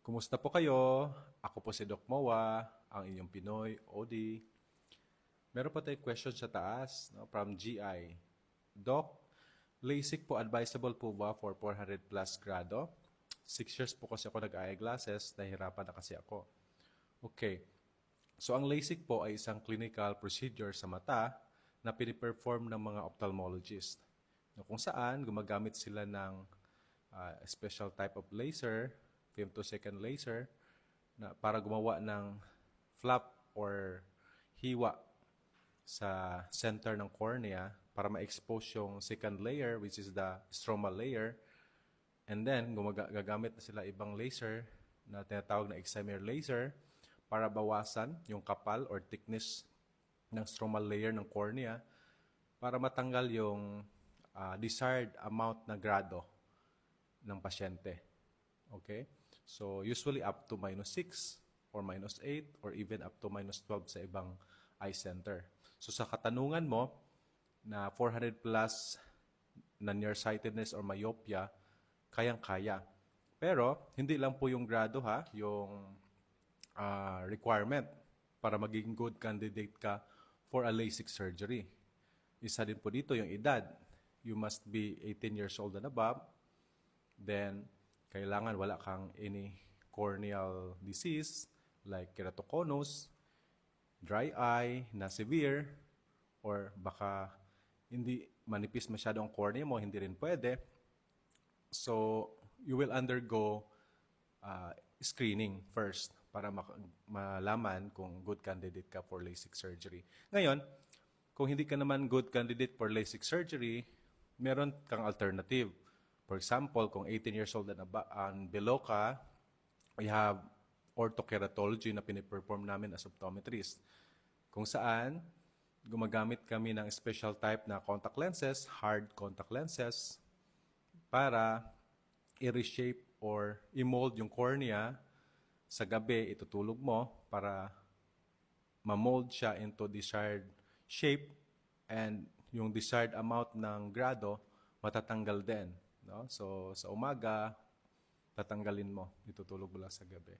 Kumusta po kayo? Ako po si Doc Moa, ang inyong Pinoy OD. Meron pa tayong question sa taas, no, from GI. Doc, LASIK po advisable po ba for 400 plus grado? 6 years po kasi ako nag-eyeglasses, nahihirapan na kasi ako. Okay, so ang LASIK po ay isang clinical procedure sa mata na piniperform ng mga ophthalmologist. No, kung saan gumagamit sila ng special type of laser, femtosecond laser, na para gumawa ng flap or hiwa sa center ng cornea para ma-expose yung second layer, which is the stromal layer. And then, gagamit na sila ibang laser na tinatawag na excimer laser para bawasan yung kapal or thickness ng stromal layer ng cornea para matanggal yung desired amount na grado ng pasyente. Okay? So, usually up to -6 or -8 or even up to -12 sa ibang eye center. So, sa katanungan mo na 400 plus na nearsightedness or myopia, kayang-kaya. Pero, hindi lang po yung grado ha, yung requirement para maging good candidate ka for a LASIK surgery. Isa din po dito yung edad. You must be 18 years old and above. Then, kailangan wala kang any corneal disease like keratoconus, dry eye na severe, or baka hindi manipis masyado ang cornea mo, hindi rin pwede. So, you will undergo screening first para malaman kung good candidate ka for LASIK surgery. Ngayon, kung hindi ka naman good candidate for LASIK surgery, meron kang alternative. For example, kung 18 years old and below ka, we have orthokeratology na piniperform namin as optometrist. Kung saan, gumagamit kami ng special type na contact lenses, hard contact lenses, para i-reshape or i-mold yung cornea. Sa gabi, itutulog mo para ma-mold siya into desired shape, and yung desired amount ng grado matatanggal din. No? So, sa umaga, tatanggalin mo. Itutulog mo lang sa gabi.